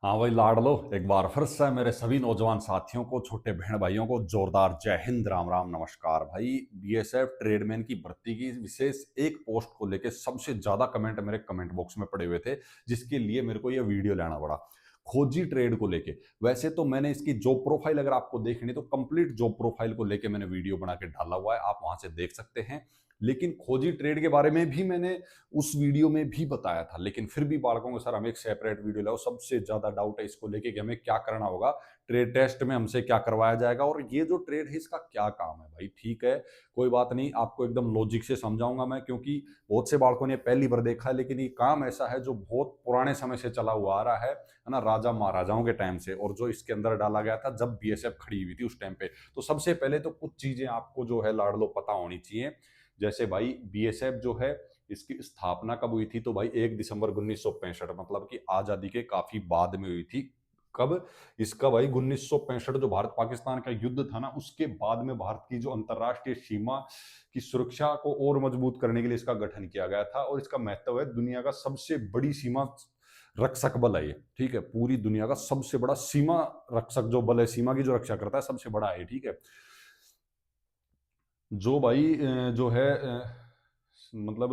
हाँ भाई लाडलो, एक बार फिर से मेरे सभी नौजवान साथियों को, छोटे बहन भाइयों को जोरदार जय हिंद, राम राम, नमस्कार। भाई बीएसएफ ट्रेडमैन की भर्ती की विशेष एक पोस्ट को लेके सबसे ज्यादा कमेंट मेरे कमेंट बॉक्स में पड़े हुए थे, जिसके लिए मेरे को यह वीडियो लेना पड़ा। खोजी ट्रेड को लेके वैसे तो मैंने इसकी जॉब प्रोफाइल अगर आपको देखनी तो कंप्लीट जॉब प्रोफाइल को लेके मैंने वीडियो बना के डाला हुआ है, आप वहां से देख सकते हैं। लेकिन खोजी ट्रेड के बारे में भी मैंने उस वीडियो में भी बताया था, लेकिन फिर भी बालकों को सर हमें एक सेपरेट वीडियो लाओ, सबसे ज्यादा डाउट है इसको लेके कि हमें क्या करना होगा, ट्रेड टेस्ट में हमसे क्या करवाया जाएगा और ये जो ट्रेड है इसका क्या काम है। भाई ठीक है, कोई बात नहीं, आपको एकदम लॉजिक से समझाऊंगा मैं, क्योंकि बहुत से बालकों ने पहली बार देखा है। लेकिन ये काम ऐसा है जो बहुत पुराने समय से चला हुआ आ रहा है ना, राजा महाराजाओं के टाइम से, और जो इसके अंदर डाला गया था जब बीएसएफ खड़ी हुई थी उस टाइम पे। तो सबसे पहले तो कुछ चीजें आपको जो है लाडलो पता होनी चाहिए। जैसे भाई बीएसएफ जो है इसकी स्थापना कब हुई थी, तो भाई 1 दिसंबर 1965, मतलब कि आजादी के काफी बाद में हुई थी। कब? इसका भाई 1965 जो भारत पाकिस्तान का युद्ध था ना, उसके बाद में भारत की जो अंतरराष्ट्रीय सीमा की सुरक्षा को और मजबूत करने के लिए इसका गठन किया गया था। और इसका महत्व है, दुनिया का सबसे बड़ी सीमा रक्षक बल है ये, ठीक है। पूरी दुनिया का सबसे बड़ा सीमा रक्षक जो बल है, सीमा की जो रक्षा करता है, सबसे बड़ा है, ठीक है। जो भाई जो है मतलब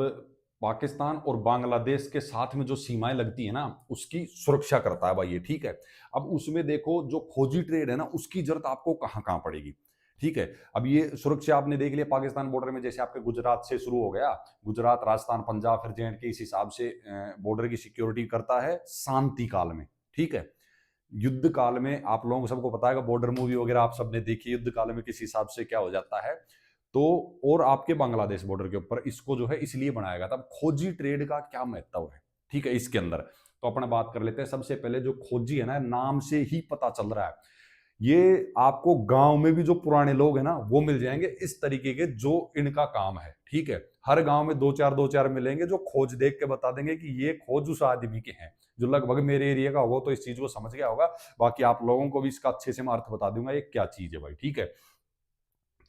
पाकिस्तान और बांग्लादेश के साथ में जो सीमाएं लगती है ना, उसकी सुरक्षा करता है भाई ये, ठीक है। अब उसमें देखो, जो खोजी ट्रेड है ना, उसकी जरूरत आपको कहाँ कहाँ पड़ेगी, ठीक है। अब ये सुरक्षा आपने देख लिया पाकिस्तान बॉर्डर में, जैसे आपके गुजरात से शुरू हो गया, गुजरात, राजस्थान, पंजाब, फिर जेएंडके, इस हिसाब से बॉर्डर की सिक्योरिटी करता है शांति काल में, ठीक है। युद्ध काल में आप लोगों को सबको पता है, बॉर्डर मूवी वगैरह आप सबने देखी, युद्ध काल में किस हिसाब से क्या हो जाता है। तो और आपके बांग्लादेश बॉर्डर के ऊपर इसको जो है इसलिए बनाया गया था। अब खोजी ट्रेड का क्या महत्व है, ठीक है, इसके अंदर तो अपना बात कर लेते हैं। सबसे पहले जो खोजी है ना, नाम से ही पता चल रहा है, ये आपको गांव में भी जो पुराने लोग हैं ना वो मिल जाएंगे इस तरीके के, जो इनका काम है, ठीक है। हर गांव में दो चार मिलेंगे जो खोज देख के बता देंगे कि ये खोज उस आदमी के हैं, जो लगभग मेरे एरिया का होगा तो इस चीज को समझ गया होगा। बाकी आप लोगों को भी इसका अच्छे से मैं अर्थ बता दूंगा ये क्या चीज है भाई, ठीक है।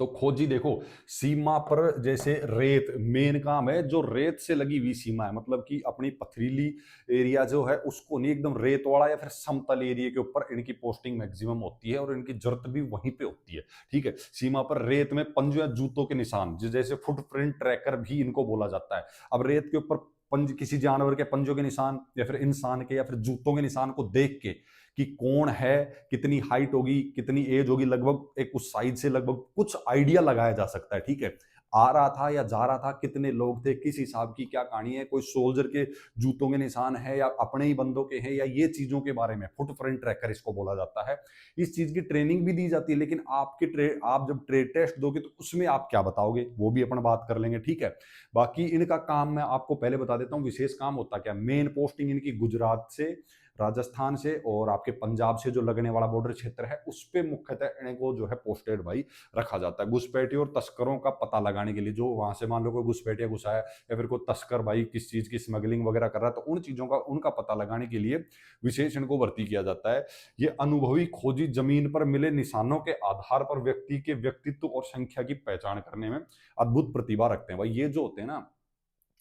तो खोजी देखो, सीमा पर जैसे रेत मेन काम है, जो रेत से लगी हुई सीमा है, मतलब कि अपनी पथरीली एरिया जो है उसको नहीं, एकदम रेत वाला या फिर समतल एरिया के ऊपर इनकी पोस्टिंग मैक्सिमम होती है और इनकी जरूरत भी वहीं पे होती है, ठीक है। सीमा पर रेत में पंजों या जूतों के निशान, जैसे फुटप्रिंट ट्रैकर भी इनको बोला जाता है। अब रेत के ऊपर पंज, किसी जानवर के पंजों के निशान या फिर इंसान के या फिर जूतों के निशान को देख के कि कौन है, कितनी हाइट होगी, कितनी एज होगी, लगभग एक उस साइज से लगभग कुछ आइडिया लगाया जा सकता है, ठीक है। आ रहा था या जा रहा था, कितने लोग थे, किस हिसाब की क्या कहानी है, कोई सोल्जर के जूतों के निशान है या अपने ही बंदों के हैं, या ये चीजों के बारे में फुटप्रिंट ट्रैकर इसको बोला जाता है। इस चीज की ट्रेनिंग भी दी जाती है, लेकिन आप जब ट्रेड टेस्ट दोगे तो उसमें आप क्या बताओगे वो भी अपन बात कर लेंगे, ठीक है। बाकी इनका काम मैं आपको पहले बता देता हूँ, विशेष काम होता क्या। मेन पोस्टिंग इनकी गुजरात से, राजस्थान से और आपके पंजाब से जो लगने वाला बॉर्डर क्षेत्र है, उस पे मुख्यतः इनको जो है पोस्टेड भाई रखा जाता है, घुसपैठी और तस्करों का पता लगाने के लिए। जो वहां से मान लो कोई घुसपैठिया घुसा है या फिर कोई तस्कर भाई किस चीज की स्मगलिंग वगैरह कर रहा है, तो उन चीजों का उनका पता लगाने के लिए विशेष इनको भर्ती किया जाता है। ये अनुभवी खोजी जमीन पर मिले निशानों के आधार पर व्यक्ति के व्यक्तित्व और संख्या की पहचान करने में अद्भुत प्रतिभा रखते हैं भाई। ये जो होते हैं ना,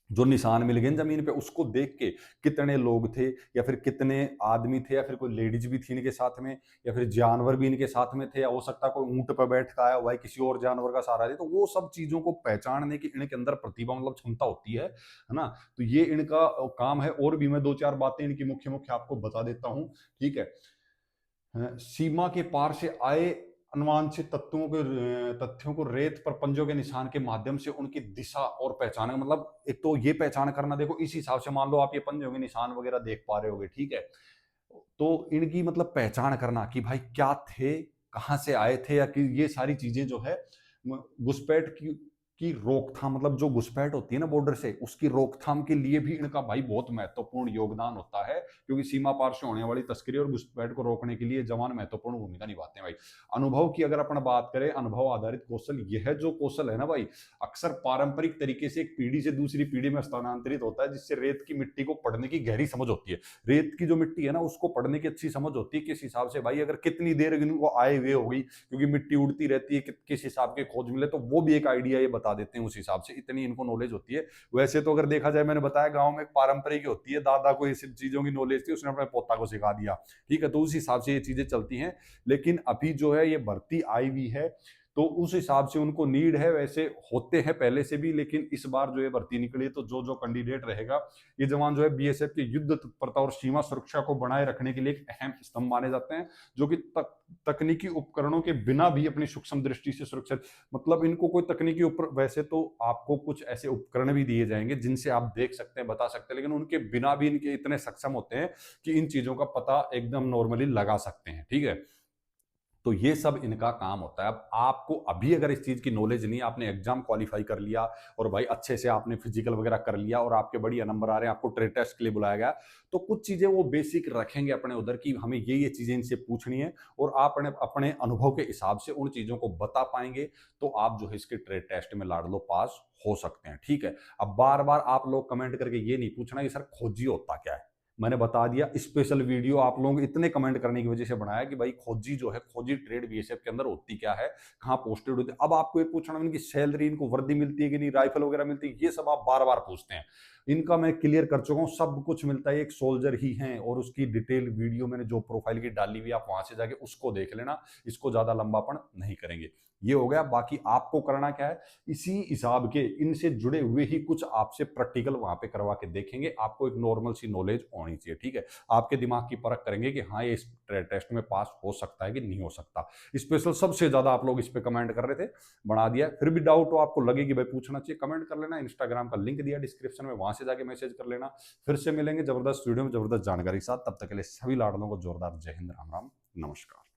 जो निशान मिल गए जमीन पे, उसको देख के कितने लोग थे या फिर कितने आदमी थे या फिर कोई लेडीज भी थी इनके साथ में या फिर जानवर भी इनके साथ में थे, या हो सकता है कोई ऊंट पर बैठ कर आया हुआ है, किसी और जानवर का सहारा दे, तो वो सब चीजों को पहचानने की इनके अंदर प्रतिभा मतलब क्षमता होती है ना। तो ये इनका काम है। और भी मैं दो चार बातें इनकी मुख्य मुख्य आपको बता देता हूँ, ठीक है। सीमा के पार से आए अनुवांशित तथ्यों को रेत पर पंजों के निशान के माध्यम से उनकी दिशा और पहचान, मतलब एक तो ये पहचान करना, देखो इस हिसाब से मान लो आप ये पंजों के निशान वगैरह देख पा रहे होगे, ठीक है। तो इनकी मतलब पहचान करना कि भाई क्या थे, कहाँ से आए थे, या कि ये सारी चीजें जो है घुसपैठ की रोकथाम, मतलब जो घुसपैठ होती है ना बॉर्डर से, उसकी रोकथाम के लिए भी इनका भाई बहुत महत्वपूर्ण योगदान होता है, क्योंकि सीमा पार से होने वाली तस्करी और घुसपैठ को रोकने के लिए जवान महत्वपूर्ण भूमिका निभाते हैं भाई। अनुभव की अगर अपन बात करें, अनुभव आधारित कौशल, यह जो कौशल है ना भाई, अक्सर पारंपरिक तरीके से एक पीढ़ी से दूसरी पीढ़ी में स्थानांतरित होता है, जिससे रेत की मिट्टी को पढ़ने की गहरी समझ होती है। रेत की जो मिट्टी है ना, उसको पढ़ने की अच्छी समझ होती है, किस हिसाब से भाई अगर कितनी देर इनको आए हुए होगी, क्योंकि मिट्टी उड़ती रहती है, किस हिसाब के खोज मिले, तो वो भी एक आइडिया ये बता बता देते हैं उस हिसाब से, इतनी इनको नॉलेज होती है। वैसे तो अगर देखा जाए, मैंने बताया गांव में एक पारंपरिक होती है, दादा को ये सब चीजों की नॉलेज थी, उसने अपने पोता को सिखा दिया, ठीक है, तो उस हिसाब से ये चीजें चलती हैं। लेकिन अभी जो है ये भर्ती आई हुई है, तो उस हिसाब से उनको नीड है, वैसे होते हैं पहले से भी, लेकिन इस बार जो है भर्ती निकली है, तो जो जो कैंडिडेट रहेगा, ये जवान जो है बीएसएफ की युद्ध तत्परता और सीमा सुरक्षा को बनाए रखने के लिए एक अहम स्तंभ माने जाते हैं, जो कि तकनीकी उपकरणों के बिना भी अपनी सूक्ष्म दृष्टि से सुरक्षित, मतलब इनको कोई तकनीकी वैसे तो आपको कुछ ऐसे उपकरण भी दिए जाएंगे जिनसे आप देख सकते हैं, बता सकते हैं, लेकिन उनके बिना भी इनके इतने सक्षम होते हैं कि इन चीजों का पता एकदम नॉर्मली लगा सकते हैं, ठीक है। तो ये सब इनका काम होता है। अब आपको अभी अगर इस चीज की नॉलेज नहीं, आपने एग्जाम क्वालिफाई कर लिया और भाई अच्छे से आपने फिजिकल वगैरह कर लिया और आपके बढ़िया नंबर आ रहे हैं, आपको ट्रेड टेस्ट के लिए बुलाया गया, तो कुछ चीजें वो बेसिक रखेंगे अपने उधर की, हमें ये चीजें इनसे पूछनी है, और आप अपने अपने अनुभव के हिसाब से उन चीजों को बता पाएंगे, तो आप जो है इसके ट्रेड टेस्ट में लाड़ लो पास हो सकते हैं, ठीक है। अब बार बार आप लोग कमेंट करके ये नहीं पूछना कि सर खोजी होता क्या है, मैंने बता दिया। स्पेशल वीडियो आप लोग इतने कमेंट करने की वजह से बनाया कि भाई खोजी जो है, खोजी ट्रेड बीएसएफ के अंदर होती क्या है, कहाँ पोस्टेड होती है। अब आपको ये पूछना इनकी सैलरी, इनको वर्दी मिलती है कि नहीं, राइफल वगैरह मिलती है, ये सब आप बार बार पूछते हैं। इनका मैं क्लियर कर चुका हूँ, सब कुछ मिलता है, एक सोल्जर ही है, और उसकी डिटेल वीडियो मैंने जो प्रोफाइल की डाली हुई, आप वहां से जाके उसको देख लेना, इसको ज्यादा लंबापन नहीं करेंगे। ये हो गया। बाकी आपको करना क्या है, इसी हिसाब के इनसे जुड़े हुए ही कुछ आपसे प्रैक्टिकल वहां पे करवा के देखेंगे, आपको एक नॉर्मल सी नॉलेज होनी चाहिए, ठीक है। आपके दिमाग की परख करेंगे कि हाँ ये इस टेस्ट में पास हो सकता है कि नहीं हो सकता। स्पेशल सबसे ज्यादा आप लोग इस पे कमेंट कर रहे थे, बढ़ा दिया। फिर भी डाउट हो आपको लगे कि भाई पूछना चाहिए, कमेंट कर लेना। इंस्टाग्राम का लिंक दिया डिस्क्रिप्शन में, वहां से जाके मैसेज कर लेना। फिर से मिलेंगे जबरदस्त वीडियो में जबरदस्त जानकारी के साथ, तब तक के लिए सभी लाडलों को जोरदार जय हिंद, राम राम, नमस्कार।